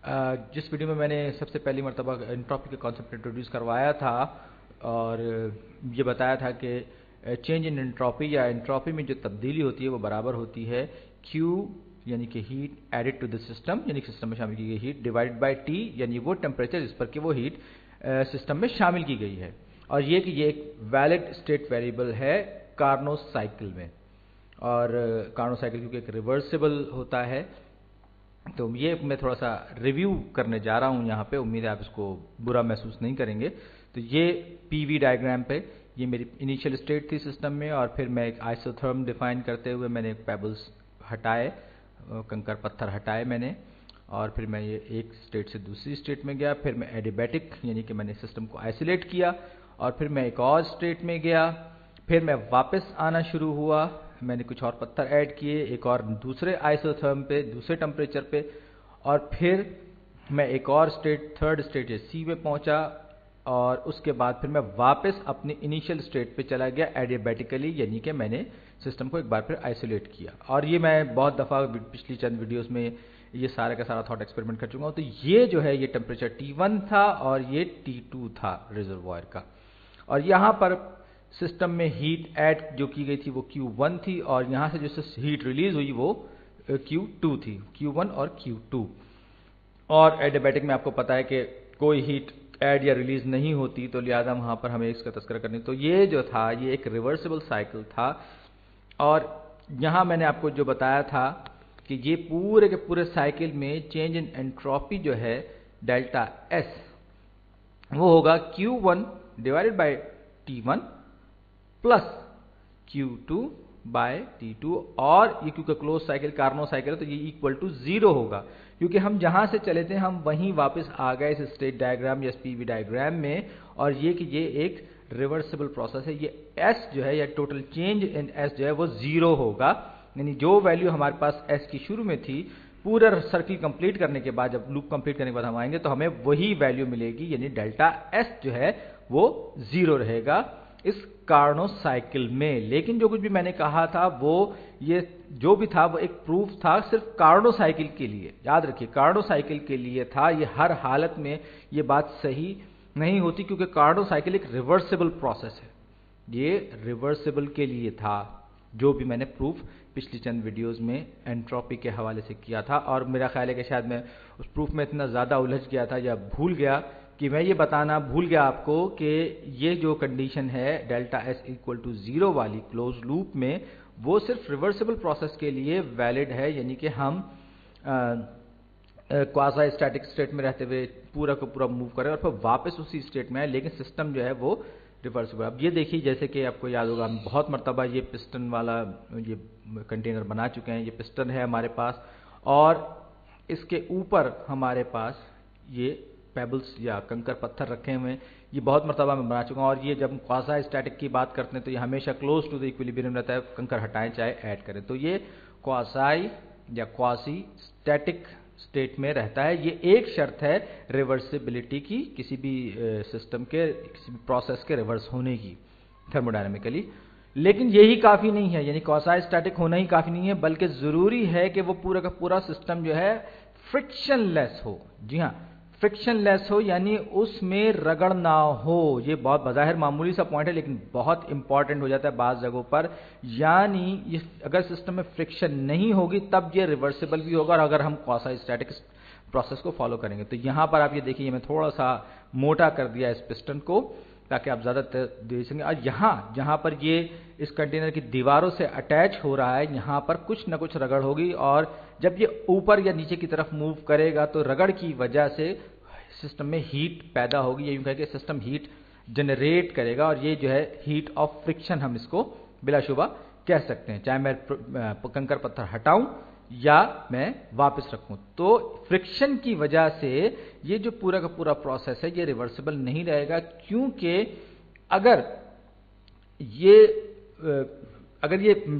जिस वीडियो में मैंने सबसे पहली मरतबा एंट्रोपी के कॉन्सेप्ट इंट्रोड्यूस करवाया था और ये बताया था कि चेंज इन एंट्रोपी या एंट्रोपी में जो तब्दीली होती है वो बराबर होती है Q यानी कि heat added to the system यानी कि सिस्टम में शामिल की गई हीट डिवाइडेड बाय T यानी वो टेम्परेचर जिस पर कि वो हीट सिस्टम में शामिल की गई है। और ये कि ये एक वैलिड स्टेट वेरिएबल है कार्नोट साइकिल में, और कार्नोट साइकिल क्योंकि एक रिवर्सिबल होता है, तो ये मैं थोड़ा सा रिव्यू करने जा रहा हूँ यहाँ पे। उम्मीद है आप इसको बुरा महसूस नहीं करेंगे। तो ये पीवी डायग्राम पे ये मेरी इनिशियल स्टेट थी सिस्टम में, और फिर मैं एक आइसोथर्म डिफाइन करते हुए मैंने पेबल्स हटाए, कंकर पत्थर हटाए मैंने, और फिर मैं ये एक स्टेट से दूसरी स्टेट में गया। फिर मैं एडियाबैटिक यानी कि मैंने सिस्टम को आइसोलेट किया, और फिर मैं एक और स्टेट में गया। फिर मैं वापस आना शुरू हुआ, मैंने कुछ और पत्थर ऐड किए एक और दूसरे आइसोथर्म पे दूसरे टेम्परेचर पे, और फिर मैं एक और स्टेट थर्ड स्टेट या सी में पहुंचा, और उसके बाद फिर मैं वापस अपनी इनिशियल स्टेट पे चला गया एडियाबैटिकली, यानी कि मैंने सिस्टम को एक बार फिर आइसोलेट किया। और ये मैं बहुत दफ़ा पिछली चंद वीडियोस में ये सारा का सारा थॉट एक्सपेरिमेंट कर चुका हूँ। तो ये जो है ये टेम्परेचर T1 था और ये T2 था रिजर्वॉयर का, और यहाँ पर सिस्टम में हीट ऐड जो की गई थी वो Q1 थी, और यहाँ से जो हीट रिलीज हुई वो Q2 थी, Q1 और Q2। और एडियाबैटिक में आपको पता है कि कोई हीट ऐड या रिलीज नहीं होती, तो लिहाजा वहाँ पर हमें इसका तस्करा करनी। तो ये जो था ये एक रिवर्सिबल साइकिल था, और यहाँ मैंने आपको जो बताया था कि ये पूरे के पूरे साइकिल में चेंज इन एंट्रोपी जो है डेल्टा S वो होगा Q1 divided by T1 plus Q2 bye T2, और ये क्योंकि क्लोज साइकिल कार्नो साइकिल है तो ये इक्वल टू 0 होगा, क्योंकि हम जहां से चले थे हम वहीं वापस आ गए इस स्टेट डायग्राम या पीवी डायग्राम में। और ये कि ये एक रिवर्सिबल प्रोसेस है, ये S जो है या टोटल चेंज इन S जो है वो 0 होगा, यानी जो वैल्यू हमारे पास S की शुरू में थी पूरा सर्किल कंप्लीट करने के बाद, जब लूप कंप्लीट करने के बाद हम आएंगे तो हमें वही वैल्यू मिलेगी, यानी डेल्टा S जो है वो 0 रहेगा इस कार्नो साइकिल में। लेकिन जो कुछ भी मैंने कहा था वो ये जो भी था वो एक प्रूफ था सिर्फ कार्नो साइकिल के लिए, याद रखिए कार्नो साइकिल के लिए था। ये हर हालत में ये बात सही नहीं होती, क्योंकि कार्नो साइकिल एक रिवर्सिबल प्रोसेस है, ये रिवर्सिबल के लिए था जो भी मैंने प्रूफ पिछली चंद वीडियोस में एंट्रोपी के हवाले से किया था। और मेरा ख्याल है कि शायद मैं उस प्रूफ में इतना ज़्यादा उलझ गया था या भूल गया कि मैं ये बताना भूल गया आपको कि ये जो कंडीशन है डेल्टा S इक्वल टू 0 वाली क्लोज लूप में वो सिर्फ रिवर्सिबल प्रोसेस के लिए वैलिड है, यानी कि हम क्वाज़ी स्टैटिक स्टेट में रहते हुए पूरा को पूरा मूव करें और फिर वापस उसी स्टेट में आए, लेकिन सिस्टम जो है वो रिवर्सिबल। अब ये देखिए, जैसे कि आपको याद होगा हम बहुत मरतबा ये पिस्टन वाला ये कंटेनर बना चुके हैं। ये पिस्टन है हमारे पास, और इसके ऊपर हमारे पास ये पेबल्स या कंकर पत्थर रखे हुए हैं। ये बहुत मरतबा मैं बना चुका हूँ, और ये जब हम क्वाज़ी स्टैटिक की बात करते हैं तो ये हमेशा क्लोज टू द इक्विलिब्रियम रहता है, कंकर हटाएं चाहे ऐड करें। तो ये क्वाज़ी या क्वासी स्टैटिक स्टेट में रहता है। ये एक शर्त है रिवर्सिबिलिटी की, किसी भी सिस्टम के किसी भी प्रोसेस के रिवर्स होने की थर्मोडायनेमिकली। लेकिन यही काफ़ी नहीं है, यानी क्वासी स्टैटिक होना ही काफ़ी नहीं है, बल्कि ज़रूरी है कि वो पूरा का पूरा सिस्टम जो है फ्रिक्शनलेस हो। जी हाँ, फ्रिक्शनलेस हो, यानी उसमें रगड़ ना हो। ये बहुत बज़ाहिर मामूली सा पॉइंट है, लेकिन बहुत इंपॉर्टेंट हो जाता है बाज़ जगहों पर। यानी अगर सिस्टम में फ्रिक्शन नहीं होगी तब ये रिवर्सिबल भी होगा, और अगर हम क्वासी स्टैटिक प्रोसेस को फॉलो करेंगे। तो यहाँ पर आप ये देखिए, मैं थोड़ा सा मोटा कर दिया इस पिस्टन को ताकि आप ज़्यादा देख सकें। और यहाँ जहाँ पर ये इस कंटेनर की दीवारों से अटैच हो रहा है, यहाँ पर कुछ ना कुछ रगड़ होगी, और जब ये ऊपर या नीचे की तरफ मूव करेगा तो रगड़ की वजह से सिस्टम में हीट पैदा होगी। ये यूँ कह के सिस्टम हीट जनरेट करेगा, और ये जो है हीट ऑफ फ्रिक्शन हम इसको बिलाशुबा कह सकते हैं, चाहे मैं कंकर पत्थर हटाऊं या मैं वापस रखूं। तो फ्रिक्शन की वजह से ये जो पूरा का पूरा प्रोसेस है ये रिवर्सिबल नहीं रहेगा, क्योंकि अगर ये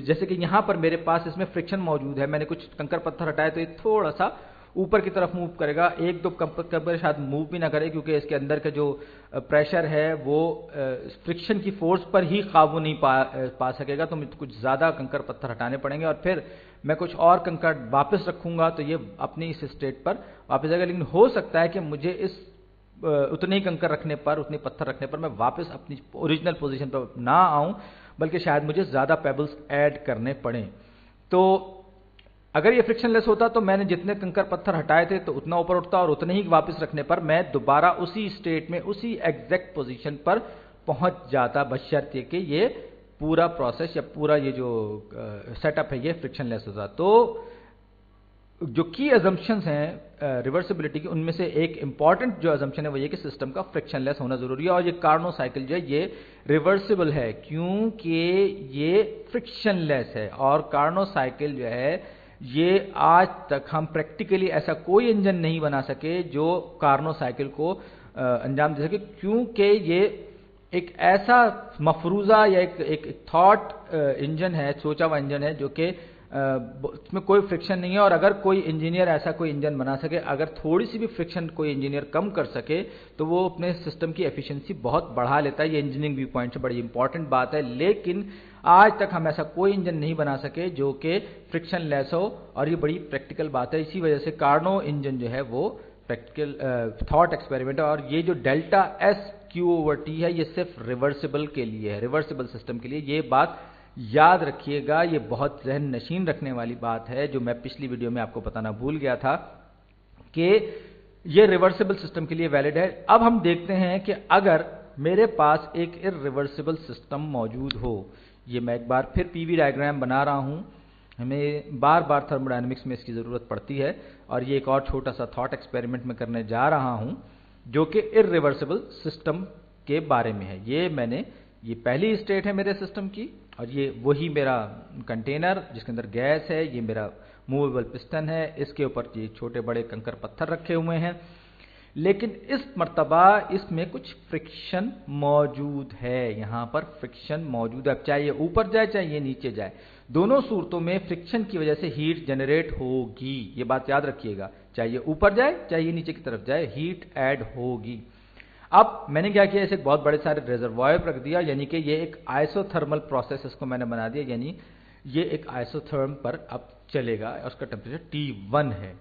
जैसे कि यहां पर मेरे पास इसमें फ्रिक्शन मौजूद है, मैंने कुछ कंकर पत्थर हटाए तो ये थोड़ा सा ऊपर की तरफ मूव करेगा। एक दो कंकर शायद मूव भी ना करे, क्योंकि इसके अंदर का जो प्रेशर है वो फ्रिक्शन की फोर्स पर ही काबू नहीं पा सकेगा। तो मुझे कुछ ज़्यादा कंकर पत्थर हटाने पड़ेंगे, और फिर मैं कुछ और कंकर वापस रखूंगा तो ये अपनी इस स्टेट पर वापस आएगा। लेकिन हो सकता है कि मुझे इस उतने ही कंकर रखने पर, उतने पत्थर रखने पर मैं वापस अपनी ओरिजिनल पोजीशन पर ना आऊं, बल्कि शायद मुझे ज़्यादा पेबल्स ऐड करने पड़ें। तो अगर ये फ्रिक्शनलेस होता तो मैंने जितने कंकर पत्थर हटाए थे तो उतना ऊपर उठता, और उतने ही वापस रखने पर मैं दोबारा उसी स्टेट में, उसी एग्जैक्ट पोजीशन पर पहुंच जाता, बशर्ते कि ये पूरा प्रोसेस या पूरा ये जो सेटअप है ये फ्रिक्शनलेस होता। तो जो की अजम्पशंस हैं रिवर्सिबिलिटी की, उनमें से एक इंपॉर्टेंट जो अजम्पशन है वो ये कि सिस्टम का फ्रिक्शनलेस होना जरूरी है। और ये कार्नोट साइकिल जो है ये रिवर्सिबल है क्योंकि ये फ्रिक्शनलेस है। और कार्नोट साइकिल जो है ये आज तक हम प्रैक्टिकली ऐसा कोई इंजन नहीं बना सके जो कार्नोट साइकिल को अंजाम दे सके, क्योंकि ये एक ऐसा मफरूजा या एक थॉट इंजन है, सोचा हुआ इंजन है जो कि उसमें कोई फ्रिक्शन नहीं है। और अगर कोई इंजीनियर ऐसा कोई इंजन बना सके, अगर थोड़ी सी भी फ्रिक्शन कोई इंजीनियर कम कर सके तो वो अपने सिस्टम की एफिशिएंसी बहुत बढ़ा लेता है। ये इंजीनियरिंग व्यू पॉइंट से बड़ी इंपॉर्टेंट बात है। लेकिन आज तक हम ऐसा कोई इंजन नहीं बना सके जो कि फ्रिक्शन लेस हो, और ये बड़ी प्रैक्टिकल बात है। इसी वजह से कार्नोट इंजन जो है वो प्रैक्टिकल थॉट एक्सपेरिमेंट है। और ये जो delta S Q over T है ये सिर्फ रिवर्सिबल के लिए है, रिवर्सिबल सिस्टम के लिए। ये बात याद रखिएगा, ये बहुत जहन नशीन रखने वाली बात है जो मैं पिछली वीडियो में आपको बताना भूल गया था कि ये रिवर्सिबल सिस्टम के लिए वैलिड है। अब हम देखते हैं कि अगर मेरे पास एक इर्रिवर्सिबल सिस्टम मौजूद हो, ये मैं एक बार फिर पीवी डायग्राम बना रहा हूं, हमें बार बार थर्मोडायनेमिक्स में इसकी ज़रूरत पड़ती है, और ये एक और छोटा सा थॉट एक्सपेरिमेंट में करने जा रहा हूं जो कि इर्रिवर्सिबल सिस्टम के बारे में है। ये पहली स्टेट है मेरे सिस्टम की, और ये वही मेरा कंटेनर जिसके अंदर गैस है, ये मेरा मूवेबल पिस्टन है, इसके ऊपर ये छोटे बड़े कंकर पत्थर रखे हुए हैं। लेकिन इस मर्तबा इसमें कुछ फ्रिक्शन मौजूद है, यहां पर फ्रिक्शन मौजूद है। चाहे ये ऊपर जाए चाहे ये नीचे जाए, दोनों सूरतों में फ्रिक्शन की वजह से हीट जनरेट होगी, ये बात याद रखिएगा। चाहे ये ऊपर जाए चाहे ये नीचे की तरफ जाए, हीट ऐड होगी। अब मैंने क्या किया, इसे बहुत बड़े सारे रिजर्वायर रख दिया, यानी कि ये एक आइसोथर्मल प्रोसेस इसको मैंने बना दिया, यानी ये एक आइसोथर्म पर अब चलेगा और उसका टेम्परेचर T1 है।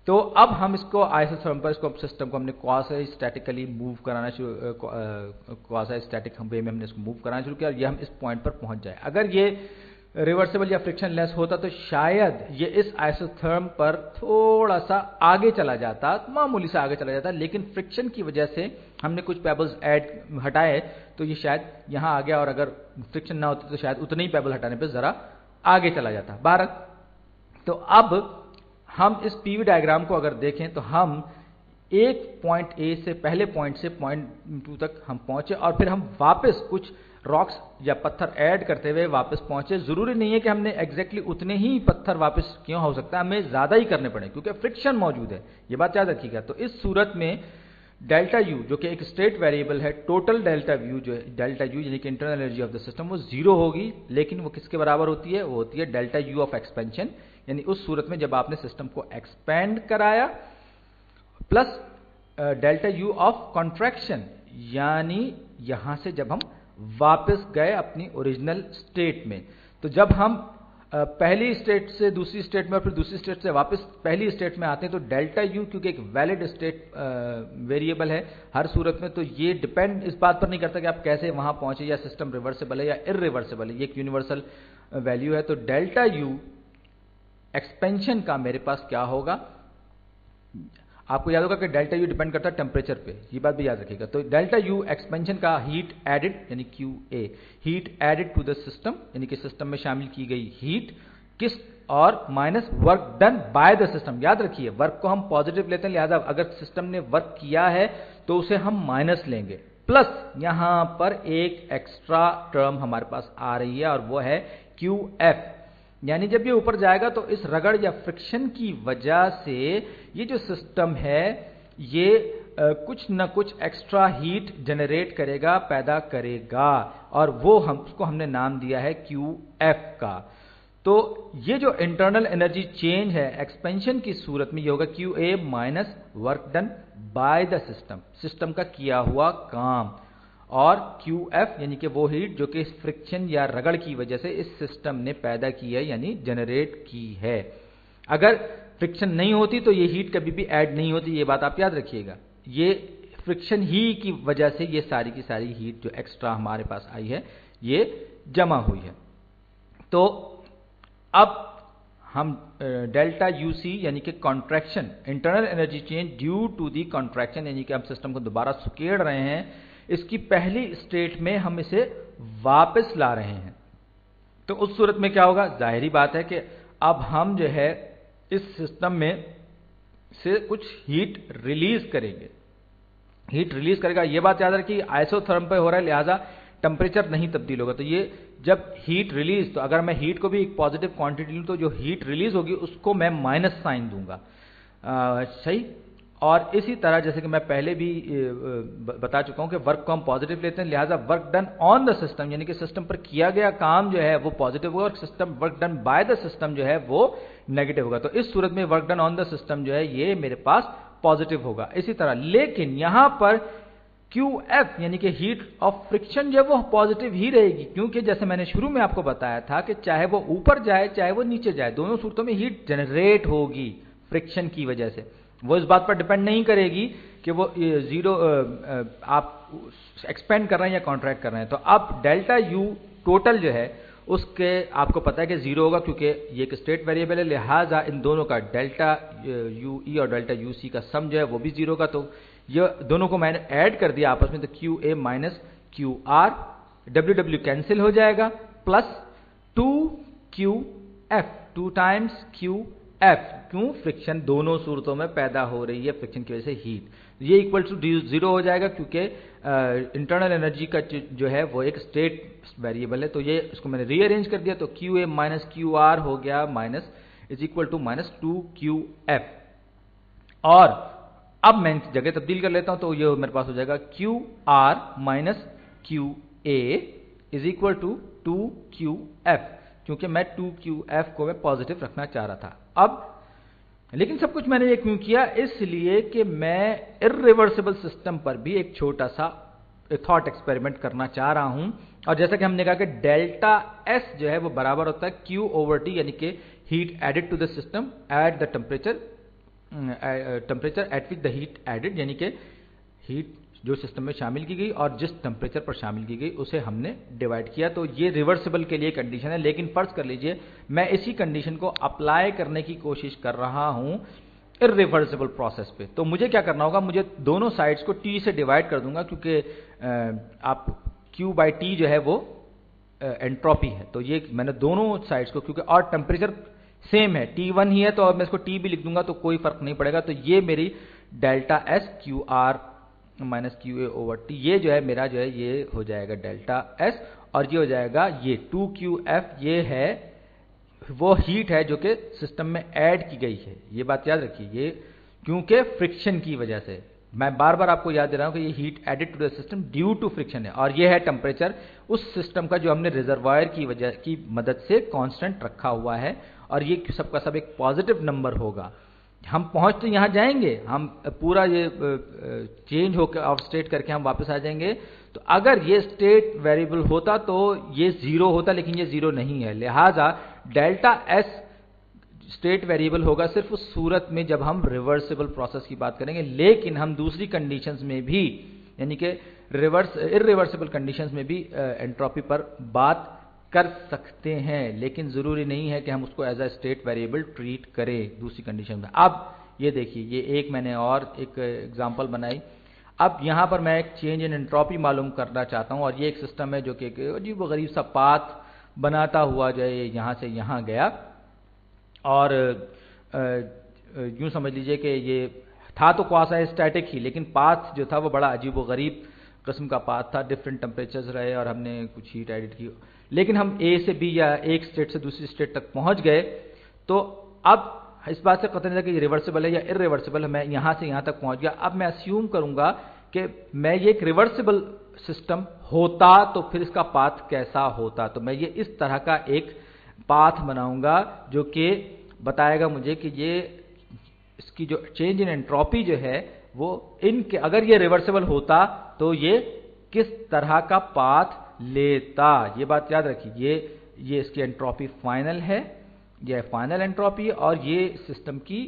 तो अब हम इसको आइसोथर्म पर, इसको सिस्टम को हमने क्वासी स्टैटिकली मूव कराना शुरू, क्वासी स्टैटिक वे में हमने इसको मूव कराना शुरू किया, और ये हम इस पॉइंट पर पहुंच जाए। अगर ये रिवर्सिबल या फ्रिक्शनलेस होता तो शायद ये इस आइसोथर्म पर थोड़ा सा आगे चला जाता, मामूली सा आगे चला जाता, लेकिन फ्रिक्शन की वजह से हमने कुछ पेबल्स हटाए तो ये शायद यहां आ गया, और अगर फ्रिक्शन ना होती तो शायद उतने ही पेबल हटाने पर जरा आगे चला जाता। 12। तो अब हम इस पीवी डायग्राम को अगर देखें तो हम एक पॉइंट ए से, पहले पॉइंट से पॉइंट 2 तक हम पहुंचे, और फिर हम वापस कुछ रॉक्स या पत्थर ऐड करते हुए वापस पहुंचे। जरूरी नहीं है कि हमने एग्जैक्टली उतने ही पत्थर वापस, क्यों हो सकता है हमें ज्यादा ही करने पड़े क्योंकि फ्रिक्शन मौजूद है, ये बात याद रखिएगा। तो इस सूरत में डेल्टा यू जो कि एक स्टेट वेरिएबल है, टोटल डेल्टा यू जो है, डेल्टा यू यानी कि internal energy of the system, वो 0 होगी। लेकिन वो किसके बराबर होती है, वो होती है डेल्टा यू ऑफ एक्सपेंशन, यानी उस सूरत में जब आपने सिस्टम को एक्सपेंड कराया, plus delta U of contraction, यानी यहां से जब हम वापस गए अपनी ओरिजिनल स्टेट में। तो जब हम पहली स्टेट से दूसरी स्टेट में और फिर दूसरी स्टेट से वापस पहली स्टेट में आते हैं तो डेल्टा यू क्योंकि एक वैलिड स्टेट वेरिएबल है हर सूरत में, तो ये डिपेंड इस बात पर नहीं करता कि आप कैसे वहां पहुंचे, या सिस्टम रिवर्सिबल है या इर्रिवर्सिबल है, ये एक यूनिवर्सल वैल्यू है। तो डेल्टा यू एक्सपेंशन का मेरे पास क्या होगा, आपको याद होगा कि डेल्टा यू डिपेंड करता है टेम्परेचर पे, ये बात भी याद रखिएगा। तो डेल्टा यू एक्सपेंशन का हीट एडेड यानी Q A, heat added to the system यानी कि सिस्टम में शामिल की गई हीट, किस, और minus work done by the system. याद रखिए वर्क को हम पॉजिटिव लेते हैं, लिहाजा अगर सिस्टम ने वर्क किया है तो उसे हम माइनस लेंगे, प्लस यहां पर एक एक्स्ट्रा टर्म हमारे पास आ रही है और वो है क्यू एफ, यानी जब ये ऊपर जाएगा तो इस रगड़ या फ्रिक्शन की वजह से ये जो सिस्टम है ये कुछ न कुछ एक्स्ट्रा हीट जनरेट करेगा, पैदा करेगा, और वो उसको हमने नाम दिया है क्यू एफ का। तो ये जो इंटरनल एनर्जी चेंज है एक्सपेंशन की सूरत में ये होगा Q A minus work done by the system, system का किया हुआ काम। और QF यानी कि वो हीट जो कि फ्रिक्शन या रगड़ की वजह से इस सिस्टम ने पैदा की है यानी जनरेट की है। अगर फ्रिक्शन नहीं होती तो ये हीट कभी भी ऐड नहीं होती, ये बात आप याद रखिएगा। ये फ्रिक्शन ही की वजह से ये सारी की सारी हीट जो एक्स्ट्रा हमारे पास आई है ये जमा हुई है। तो अब हम डेल्टा यूसी यानी कि contraction, internal energy change due to the contraction, यानी कि हम सिस्टम को दोबारा सुकेड़ रहे हैं, इसकी पहली स्टेट में हम इसे वापस ला रहे हैं। तो उस सूरत में क्या होगा, जाहिर बात है कि अब हम जो है इस सिस्टम में से कुछ हीट रिलीज करेंगे। हीट रिलीज करेगा, ये बात याद रखिए आइसोथर्म पे हो रहा है, लिहाजा टेम्परेचर नहीं तब्दील होगा। तो ये जब हीट रिलीज, तो अगर मैं हीट को भी एक पॉजिटिव क्वांटिटी लूं तो जो हीट रिलीज होगी उसको मैं माइनस साइन दूंगा, सही। और इसी तरह जैसे कि मैं पहले भी बता चुका हूं कि वर्क को हम पॉजिटिव लेते हैं, लिहाजा work done on the system यानी कि सिस्टम पर किया गया काम जो है वो पॉजिटिव होगा, और system work done by the system जो है वो नेगेटिव होगा। तो इस सूरत में work done on the system जो है ये मेरे पास पॉजिटिव होगा। इसी तरह लेकिन यहां पर QF यानी कि हीट ऑफ फ्रिक्शन जो है वो पॉजिटिव ही रहेगी, क्योंकि जैसे मैंने शुरू में आपको बताया था कि चाहे वो ऊपर जाए चाहे वो नीचे जाए, दोनों सूरतों में हीट जनरेट होगी फ्रिक्शन की वजह से। वो इस बात पर डिपेंड नहीं करेगी कि वो जीरो आप एक्सपेंड कर रहे हैं या कॉन्ट्रैक्ट कर रहे हैं। तो अब डेल्टा यू टोटल जो है उसके आपको पता है कि जीरो होगा, क्योंकि ये एक स्टेट वेरिएबल है, लिहाजा इन दोनों का डेल्टा यूई और डेल्टा यूसी का सम जो है वो भी जीरो होगा। तो ये दोनों को मैंने ऐड कर दिया आपस में, तो QA minus QR, WW cancel हो जाएगा, प्लस 2QF, 2 टाइम्स QF। क्यों, फ्रिक्शन दोनों सूरतों में पैदा हो रही है फ्रिक्शन की वजह से हीट, ये इक्वल टू जीरो हो जाएगा, क्योंकि इंटरनल एनर्जी का जो है वो एक स्टेट वेरिएबल है। तो ये इसको मैंने रीअरेंज कर दिया, तो QA माइनस QR हो गया minus is equal to minus 2QF। और अब मैं जगह तब्दील कर लेता हूं, तो ये मेरे पास हो जाएगा QR minus QA is equal to 2QF, क्योंकि मैं 2QF को मैं पॉजिटिव रखना चाह रहा था। अब लेकिन सब कुछ मैंने ये क्यों किया, इसलिए कि मैं इर्रिवर्सिबल सिस्टम पर भी एक छोटा सा थॉट एक्सपेरिमेंट करना चाह रहा हूं। और जैसा कि हमने कहा कि डेल्टा S जो है वो बराबर होता है Q ओवर T, यानी कि heat added to the system at the temperature at which the heat added, यानी कि हीट जो सिस्टम में शामिल की गई और जिस टेम्परेचर पर शामिल की गई उसे हमने डिवाइड किया। तो ये रिवर्सिबल के लिए कंडीशन है, लेकिन फर्ज कर लीजिए मैं इसी कंडीशन को अप्लाई करने की कोशिश कर रहा हूं इर्रिवर्सिबल प्रोसेस पे। तो मुझे क्या करना होगा, मुझे दोनों साइड्स को T से डिवाइड कर दूंगा, क्योंकि आप Q/T जो है वो एंट्रोपी है। तो ये मैंने दोनों साइड्स को, क्योंकि और टेम्परेचर सेम है, T1 ही है, तो अब मैं इसको T भी लिख दूंगा तो कोई फर्क नहीं पड़ेगा। तो ये मेरी delta S QR minus QA over T, ये जो है मेरा जो है ये हो जाएगा डेल्टा S, और ये हो जाएगा ये 2QF, ये है वो हीट है जो कि सिस्टम में ऐड की गई है। ये बात याद रखिए, ये क्योंकि फ्रिक्शन की वजह से, मैं बार बार आपको याद दे रहा हूं कि ये heat added to the system due to friction है, और ये है टेम्परेचर उस सिस्टम का जो हमने रिजर्वायर की वजह की मदद से कांस्टेंट रखा हुआ है, और ये सबका सब एक पॉजिटिव नंबर होगा। हम पहुंच तो यहां जाएंगे, हम पूरा ये चेंज होकर ऑफ स्टेट करके हम वापस आ जाएंगे। तो अगर ये स्टेट वेरिएबल होता तो ये जीरो होता, लेकिन ये जीरो नहीं है, लिहाजा डेल्टा S स्टेट वेरिएबल होगा सिर्फ उस सूरत में जब हम रिवर्सिबल प्रोसेस की बात करेंगे। लेकिन हम दूसरी कंडीशंस में भी, यानी कि इर्रिवर्सिबल कंडीशंस में भी एंट्रोपी पर बात कर सकते हैं, लेकिन जरूरी नहीं है कि हम उसको as a state variable treat करें दूसरी कंडीशन में। अब ये देखिए, ये एक मैंने और एक एग्जांपल बनाई। अब यहां पर मैं एक चेंज इन एंट्रोपी मालूम करना चाहता हूं, और ये एक सिस्टम है जो कि अजीब व गरीब सा पाथ बनाता हुआ जो है यहां से यहां गया, और यूं समझ लीजिए कि ये था तो क्वासा स्टैटिक ही, लेकिन पाथ जो था वो बड़ा अजीब व गरीब किस्म का पाथ था, डिफरेंट टेम्परेचर्स रहे और हमने कुछ हीट एडिट की, लेकिन हम A से B या एक स्टेट से दूसरी स्टेट तक पहुंच गए। तो अब इस बात से पता नहीं था कि ये रिवर्सिबल है या इर्रिवर्सिबल है, मैं यहां से यहां तक पहुंच गया। अब मैं अस्यूम करूंगा कि मैं ये एक रिवर्सिबल सिस्टम होता तो फिर इसका पाथ कैसा होता। तो मैं ये इस तरह का एक पाथ बनाऊंगा जो कि बताएगा मुझे कि ये इसकी जो चेंज इन एंट्रोपी जो है वो अगर ये रिवर्सिबल होता तो ये किस तरह का पाथ लेता। ये बात याद रखिए, ये इसकी एंट्रोपी फाइनल है, ये फाइनल एंट्रोपी, और ये सिस्टम की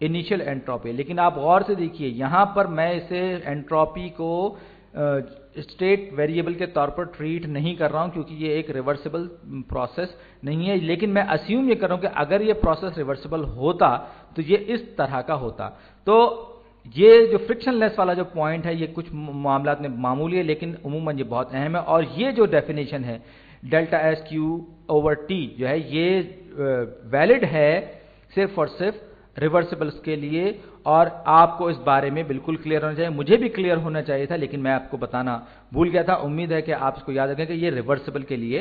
इनिशियल एंट्रोपी। लेकिन आप गौर से देखिए, यहां पर मैं इसे एंट्रोपी को स्टेट वेरिएबल के तौर पर ट्रीट नहीं कर रहा हूं, क्योंकि ये एक रिवर्सिबल प्रोसेस नहीं है। लेकिन मैं अस्यूम ये कर रहा हूं कि अगर ये प्रोसेस रिवर्सिबल होता तो ये इस तरह का होता। तो ये जो फ्रिक्शनलेस वाला जो पॉइंट है, ये कुछ मामलात में मामूली है, लेकिन उमूमन ये बहुत अहम है। और ये जो डेफिनेशन है delta S Q over T जो है, ये वैलिड है सिर्फ और सिर्फ रिवर्सिबल्स के लिए। और आपको इस बारे में बिल्कुल क्लियर होना चाहिए, मुझे भी क्लियर होना चाहिए था, लेकिन मैं आपको बताना भूल गया था। उम्मीद है कि आप इसको याद रखें कि ये रिवर्सिबल के लिए